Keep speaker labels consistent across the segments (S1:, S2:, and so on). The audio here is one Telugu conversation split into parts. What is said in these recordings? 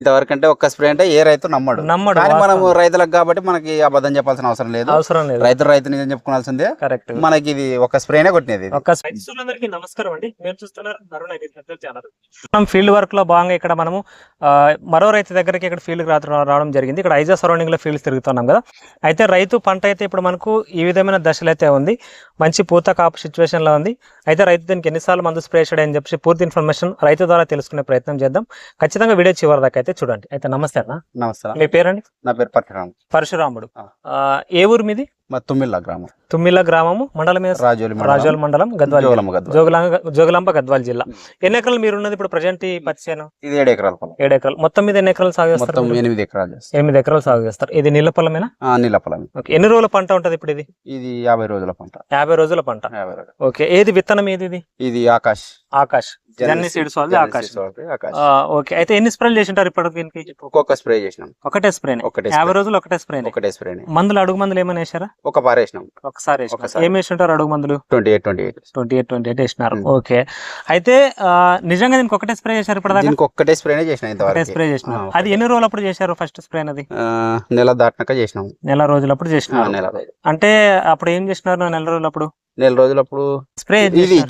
S1: ఇంతవరకు అంటే ఒక్క స్ప్రే అంటే ఏ రైతు నమ్మడు. కానీ మనం రైతులకు కాబట్టి మనకి అబద్ధం చెప్పాల్సిన అవసరం లేదు. రైతు నిజం చెప్పుకోవాల్సిందే.
S2: కరెక్ట్.
S1: మనకి ఇది ఒక స్ప్రేనే కొట్టినది.
S2: నమస్కారం అండి, మీరు చూస్తున్నారు అరుణ్ అగ్రికల్చర్ ఛానల్. మనం ఫీల్డ్ వర్క్ లో భాగంగా ఇక్కడ మనము మరో రైతు దగ్గరికి ఇక్కడ ఫీల్డ్ రావడం జరిగింది. ఇక్కడ ఐజా సరౌండింగ్ లో ఫీల్డ్స్ తిరుగుతున్నాం కదా. అయితే రైతు పంట అయితే ఇప్పుడు మనకు ఈ విధమైన దశలు అయితే ఉంది, మంచి పూత కాపు సిచ్యువేషన్ లో ఉంది. అయితే రైతు దీనికి ఎన్నిసార్లు మందు స్ప్రే చేయడం అని చెప్పి పూర్తి ఇన్ఫర్మేషన్ రైతు ద్వారా తెలుసుకునే ప్రయత్నం చేద్దాం. ఖచ్చితంగా వీడియో చివరి దాకా అయితే చూడండి. అయితే నమస్తే అన్న.
S1: నమస్తే.
S2: మీ పేరండి?
S1: నా పేరు
S2: పరశురాముడు. ఏ ఊరు మీది?
S1: తుమ్మిళ్ళ గ్రామం.
S2: తుమ్మిళ్ళ గ్రామము, మండలం రాజోల్ మండలం, జోగులాంబ గద్వాల్ జిల్లా. ఎన్ని ఎకరాలు మీరు ఉన్నది ఇప్పుడు ప్రజెంట్ ఈ పత్తి చేను?
S1: ఇది 7 ఎకరాలు.
S2: 7 ఎకరాలు. మొత్తం మీద ఎన్ని ఎకరాలు సాగు చేస్తారు?
S1: 8 ఎకరాలు.
S2: 8 ఎకరాలు సాగు చేస్తారు. ఇది నీళ్ళ పొలమేనా?
S1: నీళ్ళ పొలం.
S2: ఎన్ని రోజుల పంట ఉంటది ఇప్పుడు ఇది?
S1: ఇది 50 రోజుల పంట.
S2: 50 రోజుల పంట. ఓకే. ఏది విత్తనం ఏది ఇది?
S1: ఇది ఆకాష్.
S2: జర్నీ సీడ్స్ వాళ్ళది ఆకాష్. ఓకే. అయితే ఎన్ని స్ప్రేలు చేసింటారు ఇప్పటికి?
S1: ఒక్కొక్క స్ప్రే చేసినాం.
S2: ఒకటే స్ప్రే. 50 రోజులు ఒకటే స్ప్రే. మందులు అడుగు మందులు ఏమైనా వేసారా?
S1: ఒక పారు వేసినాం.
S2: ఒకసారి ఏం వేసింటారు అడుగు మందులు?
S1: 28
S2: వేసినారు. ఓకే. అయితే నిజంగా దీనికి ఒకటే స్ప్రే చేశారు ఇప్పటిదాకా?
S1: ఒక్కటే స్ప్రే చేసిన.
S2: అది ఎన్ని రోజులు అప్పుడు చేశారు ఫస్ట్ స్ప్రే? అది
S1: నెల దాటినాక చేసినాం.
S2: నెల రోజులు అప్పుడు చేసినారు. అంటే అప్పుడు ఏం చేసినారు? నెల రోజులు అప్పుడు
S1: స్ప్రే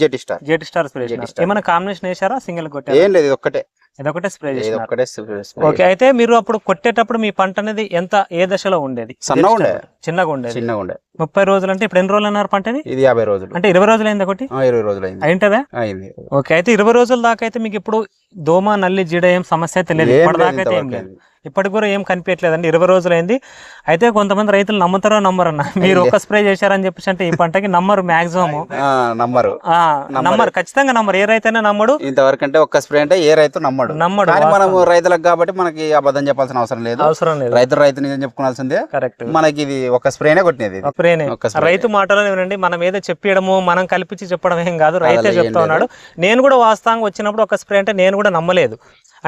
S1: జెట్ స్టార్ స్ప్రే.
S2: ఏమైనా కాంబినేషన్ వేసారా? సింగిల్ కొట్టారు?
S1: ఏం లేదు,
S2: ఇదొకటే స్ప్రే చేశారు. ఓకే. అయితే మీరు అప్పుడు కొట్టేటప్పుడు మీ పంట అనేది ఏ దశలో ఉండేది? చిన్నగా ఉండేది. 30 రోజులు అంటే ఇప్పుడు ఎన్ని రోజులు అన్నారు పంట? ఇది
S1: 50 రోజులు.
S2: అంటే 20 రోజులు అయింది ఒకటి?
S1: 20 రోజులు
S2: అయింటదా? ఓకే. అయితే 20 రోజుల దాకా అయితే మీకు ఇప్పుడు దోమ నల్లి జీడ ఏం సమస్య అయితే లేదు, ఇప్పటిదాకా అయితే ఏం లేదు, ఇప్పటికి కూడా ఏం కనిపించలేదండి. 20 రోజులు అయింది. అయితే కొంతమంది రైతులు నమ్ముతారో నమ్మరన్న, మీరు ఒక స్ప్రే చేశారని చెప్పేసి అంటే ఈ పంటకి నమ్మరు, మాక్సిమం నమ్మరు, ఖచ్చితంగా నమ్మరు. ఏ రైతు అయినా నమ్మడు.
S1: ఇంతవరకు అంటే ఒక్క స్ప్రే అంటే ఏ రైతు నమ్మడు. మనం రైతులకు కాబట్టి మనకి అబద్ధం చెప్పాల్సిన అవసరం లేదు. రైతు నిజం చెప్పుకోవాల్సిందే.
S2: కరెక్ట్.
S1: మనకి ఇది ఒక స్ప్రేనే కొట్టినది.
S2: రైతు మాటలో ఏనండి, మనం ఏదో చెప్పడము మనం కల్పించి చెప్పడం ఏం కాదు, రైతే చెప్తా ఉన్నాడు. నేను కూడా వాస్తవంగా వచ్చినప్పుడు ఒక స్ప్రే అంటే నేను కూడా నమ్మలేదు.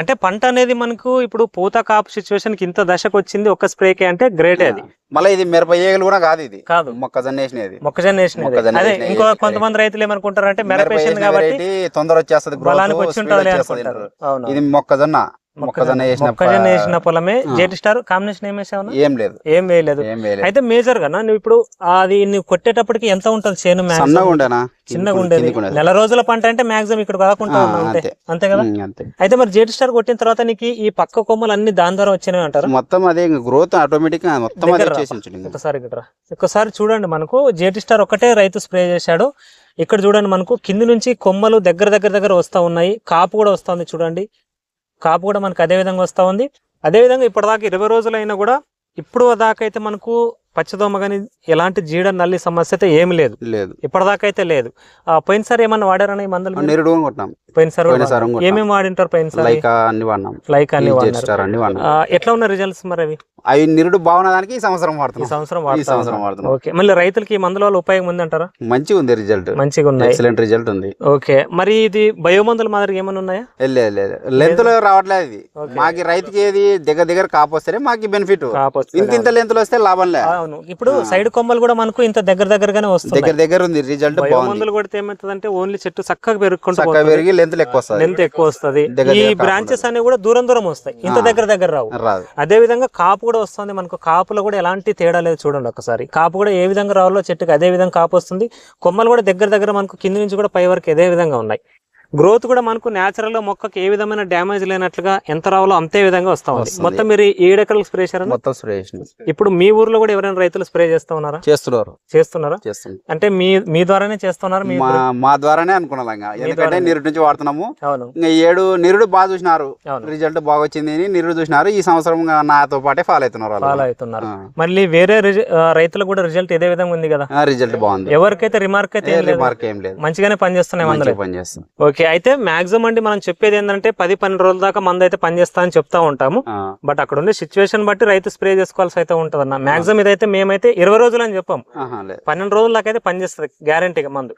S2: అంటే పంట అనేది మనకు ఇప్పుడు పూత కాపు సిచ్యువేషన్ కి ఇంత దశకు వచ్చింది ఒక్క స్ప్రేకే అంటే గ్రేట్. అది
S1: మళ్ళీ ఇది మిరప ఏగలు కూడా కాదు, ఇది కాదు, మొక్కజొన్న వేసినది.
S2: అదే ఇంకో కొంతమంది రైతులు ఏమనుకుంటారు అంటే మిరప కాబట్టి
S1: తొందర వచ్చేస్తుంది,
S2: బలానికి వచ్చి ఉంటుంది అనుకుంటారు.
S1: ఇది మొక్కజొన్న
S2: వేసిన పొలమే. జెట్ స్టార్ కాంబినేషన్ ఏం వేయలేదు. అయితే మేజర్ గా నువ్వు ఇప్పుడు అది నువ్వు కొట్టేటప్పటికి ఎంత ఉంటుంది చేను? చిన్నగా ఉండేది. నెల రోజుల పంట అంటే మాక్సిమం ఇక్కడ కాకుండా అంతే కదా. అయితే మరి జెట్ స్టార్ కొట్టిన తర్వాత నీకు ఈ పక్క కొమ్మలు అన్ని దాని ద్వారా వచ్చినాయి అంటారు?
S1: మొత్తం అదే గ్రోత్ ఆటోమేటిక్.
S2: ఒక్కసారి చూడండి, మనకు జెట్ స్టార్ ఒకటే రైతు స్ప్రే చేశాడు. ఇక్కడ చూడండి, మనకు కింది నుంచి కొమ్మలు దగ్గర వస్తా ఉన్నాయి, కాపు కూడా వస్తుంది. చూడండి, కాపు కూడా మనకు అదే విధంగా వస్తూ ఉంది. అదేవిధంగా ఇప్పటిదాకా 20 రోజులైనా కూడా ఇప్పుడు దాకా అయితే మనకు పచ్చదోమ కానీ ఎలాంటి జీడ నల్లి సమస్య అయితే ఏమి లేదు, ఇప్పటిదాకా అయితే లేదు. పోయినసారి ఏమన్నా వాడారని మందులు? పోయినసారి ఏమేమి వాడింటారు? పోయినసారి ఎట్లా ఉన్న రిజల్ట్స్ మరి?
S1: అవి నిరుడు బాగున్నదానికి ఈ సంవత్సరం వాడుతున్నాం.
S2: ఓకే. మళ్ళీ రైతులకి ఈ మందుల వల్ల ఉపయోగం ఉంది అంటారా?
S1: మంచిగా ఉంది రిజల్ట్. ఎక్సలెంట్ రిజల్ట్ ఉంది.
S2: ఓకే. మరి ఇది బయోమందుల మాదిరిగా ఏమైనా ఉన్నాయా?
S1: లేదు, లెంత్ లో రావట్లేదు. ఇది మాకి రైతుకి ఏది దగ్గర కాపు వస్తే మాకి బెనిఫిట్, ఇంత లెంత్ లో వస్తే లాభం లేదు.
S2: ఇప్పుడు సైడ్ కొమ్మలు కూడా మనకు ఇంత దగ్గరగానే వస్తుంది.
S1: దగ్గర ఉంది రిజల్ట్.
S2: మందులు కొడితే ఏమవుతుందంటే ఓన్లీ చెట్టు చక్కగా
S1: పెరిగి లెంత్ ఎక్కువ వస్తుంది.
S2: ఈ బ్రాంచెస్ అనేవి కూడా దూరం వస్తాయి, ఇంత దగ్గర రావు. అదే విధంగా కాపు కూడా వస్తుంది మనకు. కాపులో కూడా ఎలాంటి తేడా లేదు. చూడండి ఒకసారి, కాపు కూడా ఏ విధంగా రావాలో చెట్టుకి అదే విధంగా కాపు వస్తుంది. కొమ్మలు కూడా దగ్గర మనకు కింది నుంచి కూడా పై వరకు అదే విధంగా ఉన్నాయి. గ్రోత్ కూడా మనకు నేచురల్ గా మొక్కకి ఏ విధమైన డ్యామేజ్ లేనట్లుగా ఎంత రావాలో అంతే విధంగా వస్తా ఉంది. మొత్తం మీరు 7 ఎకరాలకు స్ప్రే చేశారు. ఇప్పుడు మీ ఊర్లో కూడా ఎవరైనా రైతులు స్ప్రే చేస్తా ఉన్నారా? చేస్తున్నారా? అంటే మీ ద్వారానే చేస్తున్నారు?
S1: మా ద్వారానే అనుకున్నాం, ఎందుకంటే నిరుడు నుంచి వాడుతున్నాము. నిరుడు బాగా చూసినారు, రిజల్ట్ బాగా వచ్చింది, నిరుడు చూసినారు. ఈ సంవత్సరం నాతో పాటే ఫాలో అవుతున్నారు. మళ్ళీ వేరే రైతులు కూడా రిజల్ట్ ఇదే విధంగా ఉంది కదా? రిజల్ట్ బాగుంది. ఎవరికైతే రిమార్క్ అయితే ఏం లేదు, మంచిగానే పనిచేస్తున్నాయి. ఓకే. అయితే మాక్సిమం అండి మనం చెప్పేది ఏంటంటే 10-12 రోజుల దాకా మందు అయితే పనిచేస్తా అని చెప్తా ఉంటాము. బట్ అక్కడ ఉండే సిచ్యువేషన్ బట్టి రైతు స్ప్రే చేసుకోవాల్సి అయితే ఉంటది అన్న. మాక్సిమం ఇదైతే మేమైతే 20 రోజులు అని చెప్పాం, 12 రోజుల దాకా అయితే పనిచేస్తుంది గ్యారంటీగా మందు.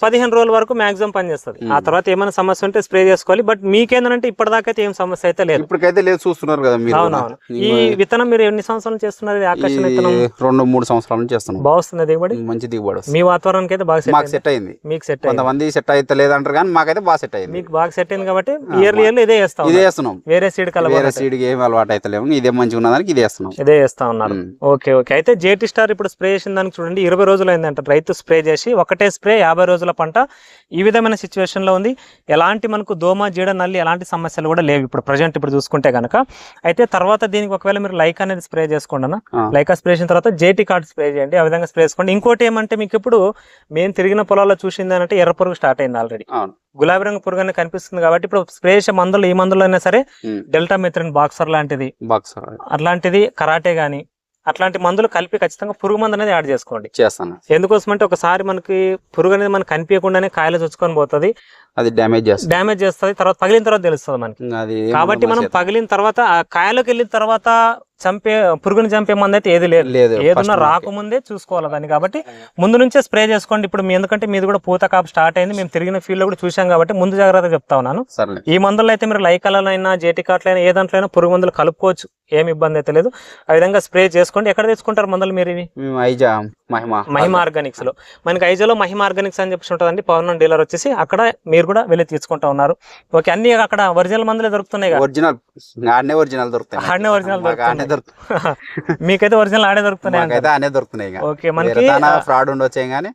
S1: 15 రోజుల వరకు మాక్సిమం పనిచేస్తుంది. ఆ తర్వాత ఏమైనా సమస్య ఉంటే స్ప్రే చేసుకోవాలి. బట్ మీకేందంటే ఇప్పటిదాకా అయితే ఏం సమస్య అయితే లేదు. ఇప్పటికైతే లేదు, చూస్తున్నారు కదా మీరు.
S2: అవునవును. ఈ విత్తనం మీరు ఎన్ని సంవత్సరాలు చేస్తున్నారు? ఆకర్షణ విత్తనం
S1: 2-3 సంవత్సరాల నుంచి చేస్తున్నాం.
S2: బాగుస్తుంది దిగుబడి?
S1: మంచి దిగుబడి.
S2: మీ వాతావరణానికి అయితే బాగా
S1: సెట్ అయింది.
S2: మీకు సెట్
S1: కొంతమంది సెట్ అయితే లేదంటారు కానీ మాకైతే బాగా సెట్ అయింది.
S2: మీకు బాగా సెట్ అయింది కాబట్టి ఇయర్లీ ఇదే చేస్తున్నాం. వేరే సీడ్
S1: వేరే సీడ్ ఏం అలవాటు అయితే లేవు, ఇదే మంచిగా ఉన్నదానికి ఇదే
S2: చేస్తా ఉన్నారు. Okay okay. అయితే జేటీ స్టార్ ఇప్పుడు స్ప్రే చేసిన దానికి చూడండి 20 రోజులు అయిందంట రైతు స్ప్రే చేసి, ఒకటే స్ప్రే 50 రోజుల పంట. ఈ విధమైన సిచ్యువేషన్ లో ఉంది. ఎలాంటి మనకు దోమ జీడ నల్లి ఎలాంటి సమస్యలు కూడా లేవు ఇప్పుడు ప్రజెంట్ ఇప్పుడు చూసుకుంటే కనుక. అయితే తర్వాత దీనికి ఒకవేళ మీరు లైక్ అనేది స్ప్రే చేసుకోండి అన్న, లైకా స్ప్రే చేసిన తర్వాత జేటీ కార్డ్ స్ప్రే చేయండి. ఆ విధంగా స్ప్రే చేసుకోండి. ఇంకోటి ఏమంటే మీకు ఇప్పుడు మేము తిరిగిన పొలాల్లో చూసింది అంటే ఎర్ర పురుగు స్టార్ట్ అయింది ఆల్రెడీ. గులాబీ రంగు పురుగు అనేది కనిపిస్తుంది కాబట్టి ఇప్పుడు స్ప్రే చేసే మందులు ఈ మందులు అయినా సరే డెల్టా మెథ్రిన్ బాక్సర్ లాంటిది అట్లాంటిది కరాటే గానీ అట్లాంటి మందులు కలిపి ఖచ్చితంగా పురుగు మందు అనేది యాడ్ చేసుకోండి. ఎందుకోసం అంటే ఒకసారి మనకి పురుగు అనేది మనకు కనిపించకుండానే కాయలు చొచ్చుకొని పోతుంది,
S1: అది డ్యామేజ్
S2: చేస్తుంది. తర్వాత పగిలిన తర్వాత తెలుస్తుంది మనకి. కాబట్టి మనం పగిలిన తర్వాత ఆ కాయలోకి వెళ్ళిన తర్వాత పురుగుని చంపే మంది అయితే ఏది లేదు, ఏదన్నా రాకముందే చూసుకోవాలి దాన్ని. కాబట్టి ముందు నుంచే స్ప్రే చేసుకోండి. ఇప్పుడు ఎందుకంటే మీది కూడా పూత కాపు స్టార్ట్ అయింది, మేము తిరిగిన ఫీల్డ్ లో కూడా చూసాం కాబట్టి ముందు జాగ్రత్త చెప్తా ఉన్నాను. ఈ మందులు అయితే మీరు లైకాలైనా జేటీ కార్ట్లైనా ఏ దాంట్లో పురుగు మందులు కలుపుకోవచ్చు, ఏమి ఇబ్బంది అయితే లేదు. ఆ విధంగా స్ప్రే చేసుకోండి. ఎక్కడ తెచ్చుకుంటారు మందులు మీరు? ఇవి మహిమ ఆర్గానిక్స్ లో, మనకి ఐజాలో మహిమ ఆర్గానిక్స్ అని చెప్పి ఉంటుందండి. పవన్ డీలర్ వచ్చేసి అక్కడ మీరు కూడా వెళ్ళి తీసుకుంటా ఉన్నారు. ఓకే, అన్ని అక్కడ ఒరిజినల్ మందులే దొరుకుతున్నాయి. మీకైతే ఒరిజినల్ ఆడే దొరుకుతున్నాయి. ఓకే, మనకి
S1: ఫ్రాడ్ ఉండొచ్చే గానీ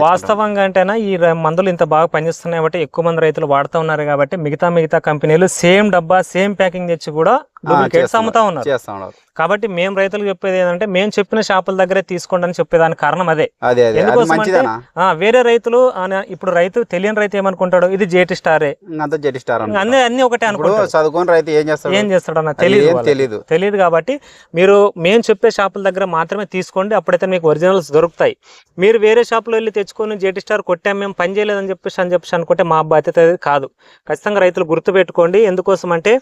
S2: వాస్తవంగా అంటేనా ఈ మందులు ఇంత బాగా పనిచేస్తున్నాయి కాబట్టి ఎక్కువ మంది రైతులు వాడుతూ ఉన్నారు కాబట్టి మిగతా కంపెనీలు సేమ్ డబ్బా సేమ్ ప్యాకింగ్ తెచ్చి కూడా డూప్లికేట్స్ అమ్ముతా ఉన్నారు. కాబట్టి మేము రైతులకు చెప్పేది ఏంటంటే మేము చెప్పిన షాపుల దగ్గరే తీసుకోండి అని చెప్పేదానికి కారణం అదే. వేరే రైతులు ఇప్పుడు తెలియని రైతు ఏమనుకుంటాడు, ఇది జేటీ స్టారే అన్ని ఒకటే అనుకుంటాడు.
S1: చదువుకుని రైతు
S2: ఏం చేస్తాడన్న తెలియదు. కాబట్టి మీరు మేము చెప్పే షాపుల దగ్గర మాత్రమే తీసుకోండి, అప్పుడైతే మీకు ఒరిజినల్స్ దొరుకుతాయి. మీరు వేరే షాపులో వెళ్ళి తెచ్చుకొని జేటీ స్టార్ కొట్టాం మేము పని చేయలేదని చెప్పేసి అనుకుంటే మా బాధ్యత కాదు. ఖచ్చితంగా రైతులు గుర్తుపెట్టుకోండి. ఎందుకోసం అంటే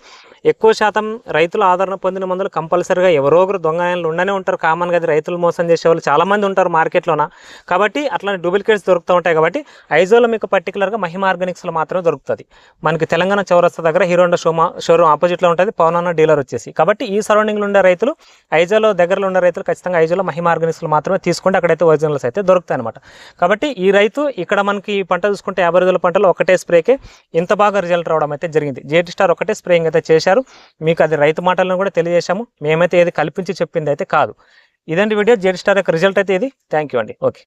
S2: ఎక్కువ శాతం రైతులు ఆదరణ పొందిన మందులు కంపల్సరీగా ఎవరో ఒకరు దొంగలు ఉండనే ఉంటారు. కామన్గా అది రైతులు మోసం చేసే వాళ్ళు చాలా మంది ఉంటారు మార్కెట్లోన. కాబట్టి అట్లాంటి డూప్లికేట్స్ దొరుకుతూ ఉంటాయి. కాబట్టి ఐజోలో మీకు పర్టికులర్గా మహిమ ఆర్గానిక్స్లో మాత్రమే దొరుకుతుంది. మనకి తెలంగాణ చౌరస్తా దగ్గర హీరో హోండా షోరూమ్ ఆపోజిట్లో ఉంటుంది పవన్ డీలర్ వచ్చేసి. కాబట్టి ఈ సరౌండింగ్లో ఉండే రైతులు ఐజోలో దగ్గరలో ఉండే రైతులు ఖచ్చితంగా ఐజోలో మహిమ ఆర్గానిక్స్లో మాత్రమే తీసుకోండి, అక్కడైతే ఒరిజినల్స్ అయితే దొరుకుతాయి అనమాట. కాబట్టి ఈ రైతు ఇక్కడ మనకి పంట చూసుకుంటే 50 రోజుల పంటలో ఒకటే స్ప్రేకే ఇంత బాగా రిజల్ట్ రావడం అయితే జరిగింది. జేటీ స్టార్ ఒకటే స్ప్రేయింగ్ అయితే చేశారు. మీకు అది రైతు మాటలను కూడా తెలియజేశాము, మేమైతే ఏది కల్పించి చెప్పింది అయితే కాదు. ఇదండి వీడియో. జేటీ స్టార్ యొక్క రిజల్ట్ అయితే ఇది. థ్యాంక్ యూ అండి. ఓకే.